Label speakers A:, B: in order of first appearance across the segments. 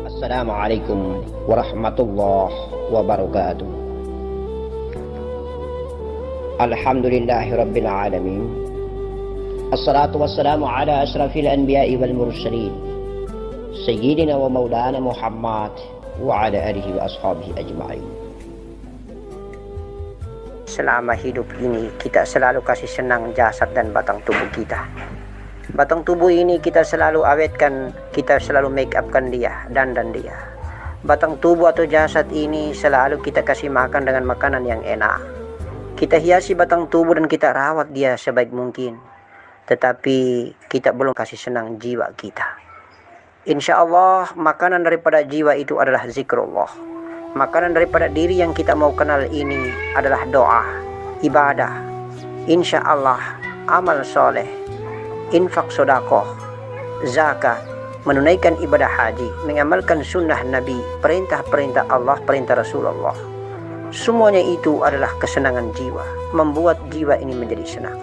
A: Assalamualaikum warahmatullahi wabarakatuh. Alhamdulillahi rabbil alamin. Assalatu wassalamu ala ashrafil anbiya'i wal mursalin Sayyidina wa maulana Muhammad wa ala alihi wa ashabihi ajma'in. Selama hidup ini kita selalu kasih senang jasad dan batang tubuh kita. Batang tubuh ini kita selalu awetkan, kita selalu make upkan dia, dandan dia. Batang tubuh atau jasad ini selalu kita kasih makan dengan makanan yang enak. Kita hiasi batang tubuh dan kita rawat dia sebaik mungkin. Tetapi kita belum kasih senang jiwa kita. Insya Allah makanan daripada jiwa itu adalah zikrullah. Makanan daripada diri yang kita mau kenal ini adalah doa, ibadah, insya Allah amal soleh, infak sodakoh, zakat, menunaikan ibadah haji, mengamalkan sunnah Nabi, perintah-perintah Allah, perintah Rasulullah. Semuanya itu adalah kesenangan jiwa, membuat jiwa ini menjadi senang.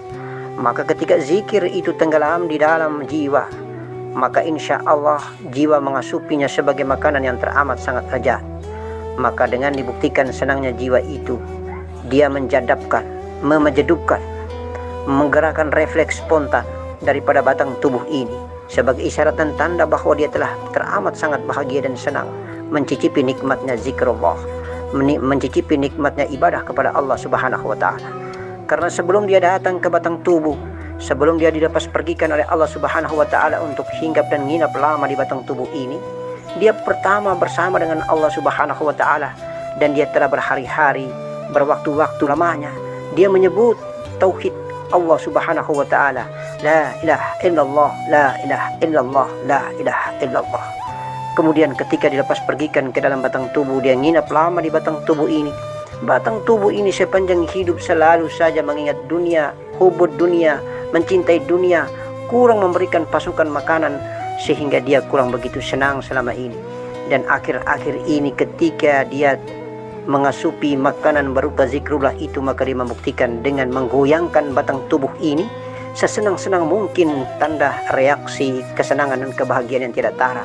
A: Maka ketika zikir itu tenggelam di dalam jiwa, maka insya Allah jiwa mengasupinya sebagai makanan yang teramat sangat lezat. Maka dengan dibuktikan senangnya jiwa itu, dia menjadapkan, memejedupkan, menggerakkan refleks spontan daripada batang tubuh ini sebagai isyarat dan tanda bahwa dia telah teramat sangat bahagia dan senang mencicipi nikmatnya zikrullah, mencicipi nikmatnya ibadah kepada Allah Subhanahu wa taala. Karena sebelum dia datang ke batang tubuh, sebelum dia dilepas pergikan oleh Allah Subhanahu wa taala untuk hinggap dan nginap lama di batang tubuh ini, dia pertama bersama dengan Allah Subhanahu wa taala, dan dia telah berhari-hari, berwaktu-waktu lamanya dia menyebut tauhid Allah Subhanahu wa taala, la ilaha illallah, la ilaha illallah, la ilaha illallah. Kemudian ketika dilepas pergikan ke dalam batang tubuh, dia nginap lama di batang tubuh ini. Batang tubuh ini sepanjang hidup selalu saja mengingat dunia, hubud dunia, mencintai dunia, kurang memberikan pasukan makanan, sehingga dia kurang begitu senang selama ini. Dan akhir-akhir ini ketika dia mengasupi makanan berupa zikrullah itu, maka dia membuktikan dengan menggoyangkan batang tubuh ini sesenang-senang mungkin, tanda reaksi kesenangan dan kebahagiaan yang tidak tara,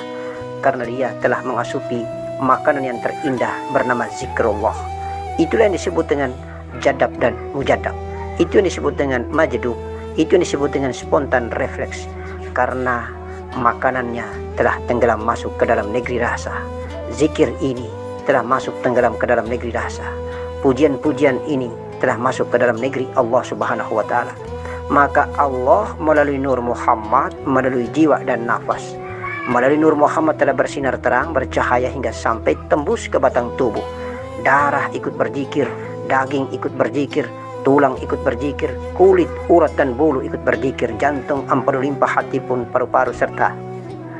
A: karena dia telah mengasupi makanan yang terindah bernama zikrullah. Itulah yang disebut dengan jadab dan mujadab. Itu yang disebut dengan majdub. Itu yang disebut dengan spontan refleks, karena makanannya telah tenggelam masuk ke dalam negeri rasa. Zikir ini telah masuk tenggelam ke dalam negeri rasa. Pujian-pujian ini telah masuk ke dalam negeri Allah Subhanahu wa taala. Maka Allah melalui Nur Muhammad, melalui jiwa dan nafas, melalui Nur Muhammad telah bersinar terang, bercahaya hingga sampai tembus ke batang tubuh. Darah ikut berzikir, daging ikut berzikir, tulang ikut berzikir, kulit, urat dan bulu ikut berzikir, jantung, empedu, limpa, hati pun, paru-paru serta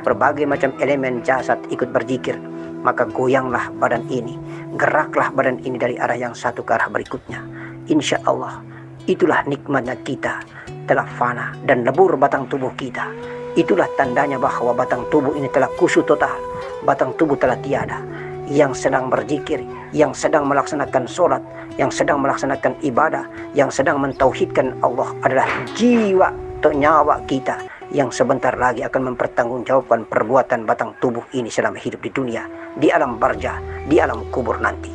A: berbagai macam elemen jasad ikut berzikir. Maka goyanglah badan ini, geraklah badan ini dari arah yang satu ke arah berikutnya. Insya Allah itulah nikmatnya kita telah fana dan lebur batang tubuh kita. Itulah tandanya bahwa batang tubuh ini telah kusut total, batang tubuh telah tiada. Yang sedang berzikir, yang sedang melaksanakan sholat, yang sedang melaksanakan ibadah, yang sedang mentauhidkan Allah adalah jiwa atau nyawa kita, yang sebentar lagi akan mempertanggungjawabkan perbuatan batang tubuh ini selama hidup di dunia, di alam barzah, di alam kubur nanti.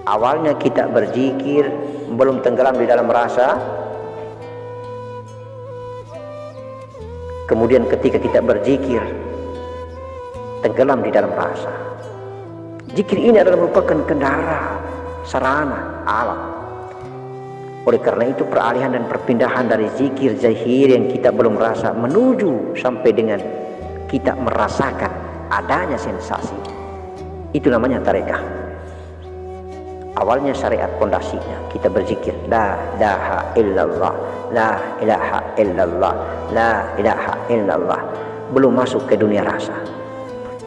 A: Awalnya kita berzikir belum tenggelam di dalam rasa. Kemudian ketika kita berzikir tenggelam di dalam rasa. Zikir ini adalah merupakan kendaraan
B: sarana, alat. Oleh karena itu peralihan dan perpindahan dari zikir zahir yang kita belum rasa menuju sampai dengan kita merasakan adanya sensasi, itu namanya tarekah. Awalnya syariat pondasinya kita berzikir la ilaha illallah, la ilaha illallah, la ilaha illallah. Belum masuk ke dunia rasa.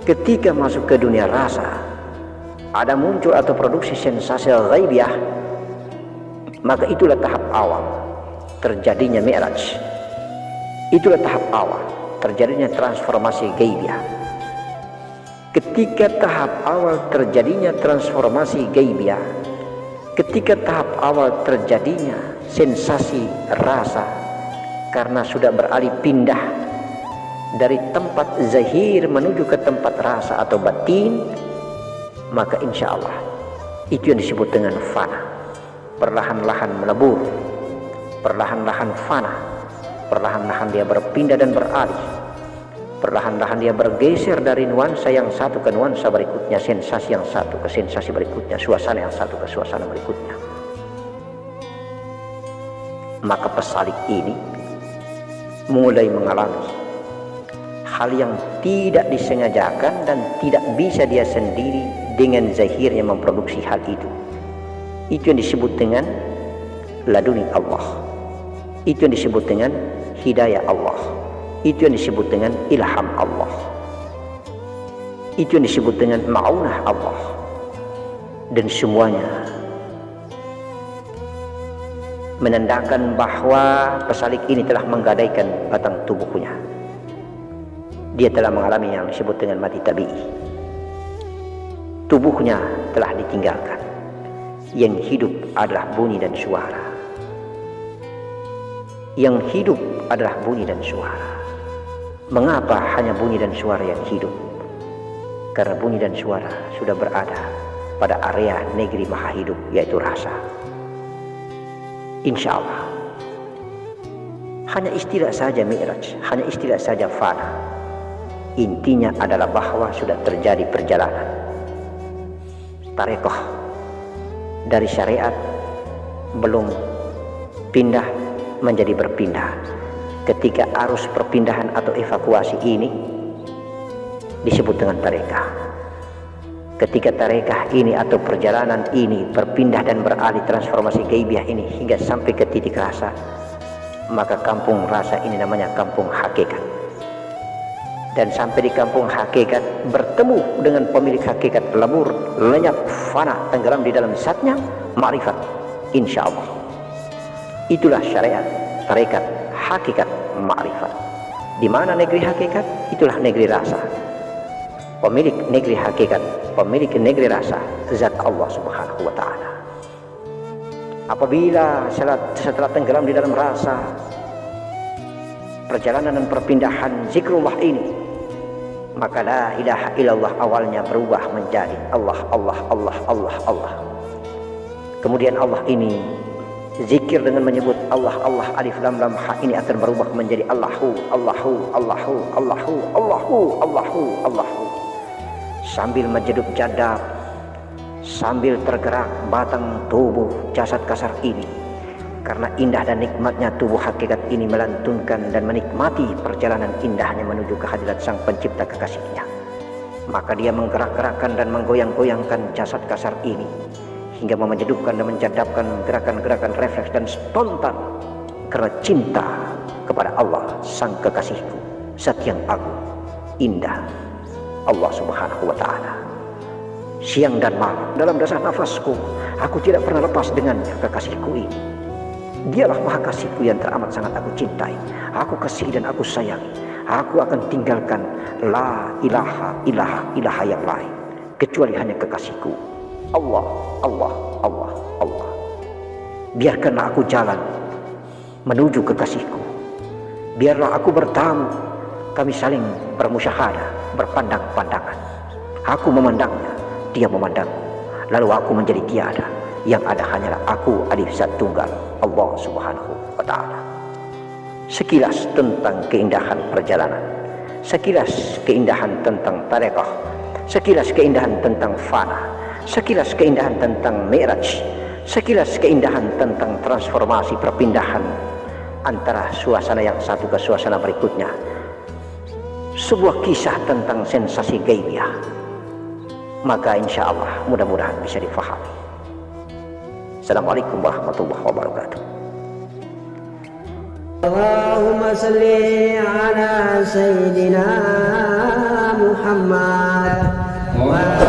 B: Ketika masuk ke dunia rasa, ada muncul atau produksi sensasi ghaibiyah, maka itulah tahap awal terjadinya mi'raj. Itulah tahap awal terjadinya transformasi ghaibiyah. Ketika tahap awal terjadinya transformasi ghaibiyah, ketika tahap awal terjadinya sensasi rasa, karena sudah beralih pindah dari tempat zahir menuju ke tempat rasa atau batin, maka insya Allah itu yang disebut dengan fana. Perlahan-lahan melebur, perlahan-lahan fana, perlahan-lahan dia berpindah dan beralih, perlahan-lahan dia bergeser dari nuansa yang satu ke nuansa berikutnya, sensasi yang satu ke sensasi berikutnya, suasana yang satu ke suasana berikutnya. Maka pesalik ini mulai mengalami hal yang tidak disengajakan dan tidak bisa dia sendiri dengan zahirnya memproduksi hal itu. Itu yang disebut dengan laduni Allah. Itu yang disebut dengan hidayah Allah. Itu yang disebut dengan ilham Allah. Itu yang disebut dengan ma'unah Allah. Dan semuanya menandakan bahwa pesalik ini telah menggadaikan batang tubuhnya. Dia telah mengalami yang disebut dengan mati tabi'i. Tubuhnya telah ditinggalkan. Yang hidup adalah bunyi dan suara. Yang hidup adalah bunyi dan suara. Mengapa hanya bunyi dan suara yang hidup? Karena bunyi dan suara sudah berada pada area negeri maha hidup, yaitu rasa. Insya Allah hanya istilah saja mi'raj, hanya istilah saja fana. Intinya adalah bahwa sudah terjadi perjalanan tarekoh dari syariat belum pindah menjadi berpindah. Ketika arus perpindahan atau evakuasi ini disebut dengan tarekah. Ketika tarekah ini atau perjalanan ini berpindah dan beralih transformasi gaibiah ini hingga sampai ke titik rasa, maka kampung rasa ini namanya kampung hakikat. Dan sampai di kampung hakikat bertemu dengan pemilik hakikat, lebur, lenyap, fana, tenggelam di dalam zatnya, ma'rifat, insya Allah. Itulah syariat, tarekat, hakikat, ma'rifat. Di mana negeri hakikat? Itulah negeri rasa. Pemilik negeri hakikat, pemilik negeri rasa, zat Allah Subhanahu wa ta'ala. Apabila setelah tenggelam di dalam rasa, perjalanan dan perpindahan zikrullah ini, maka la ilaha illallah awalnya berubah menjadi Allah, Allah, Allah, Allah, Allah. Kemudian Allah ini zikir dengan menyebut Allah, Allah, alif lam lam ha ini akan berubah menjadi Allahu, Allahu, Allahu, Allahu, Allahu, Allahu, Allahu. Sambil menjeduk jadab, sambil tergerak batang tubuh jasad kasar ini, karena indah dan nikmatnya tubuh hakikat ini melantunkan dan menikmati perjalanan indahnya menuju kehadirat sang pencipta kekasihnya. Maka dia menggerak-gerakkan dan menggoyang-goyangkan jasad kasar ini hingga memenjedupkan dan menjadapkan gerakan-gerakan refleks dan spontan karena cinta kepada Allah sang kekasihku, zat yang agung, indah, Allah Subhanahu wa ta'ala. Siang dan malam dalam dasar nafasku, aku tidak pernah lepas dengannya kekasihku ini. Dialah maha kasihku yang teramat sangat aku cintai. Aku kasih dan aku sayangi. Aku akan tinggalkan la ilaha ilaha ilaha yang lain kecuali hanya kekasihku, Allah, Allah, Allah, Allah. Biarkanlah aku jalan menuju kekasihku. Biarlah aku bertamu, kami saling bermusyahadah, berpandang-pandangan. Aku memandangnya, dia memandangku. Lalu aku menjadi tiada. Yang ada hanyalah aku, alif zat tunggal, Allah Subhanahu wa ta'ala. Sekilas tentang keindahan perjalanan, sekilas keindahan tentang tarekah, sekilas keindahan tentang fana, sekilas keindahan tentang Mi'raj, sekilas keindahan tentang transformasi perpindahan antara suasana yang satu ke suasana berikutnya, sebuah kisah tentang sensasi gaibiyah. Maka insya Allah mudah-mudahan bisa difahami. Assalamualaikum warahmatullahi wabarakatuh.
C: Allahumma salli ala Sayyidina Muhammad wa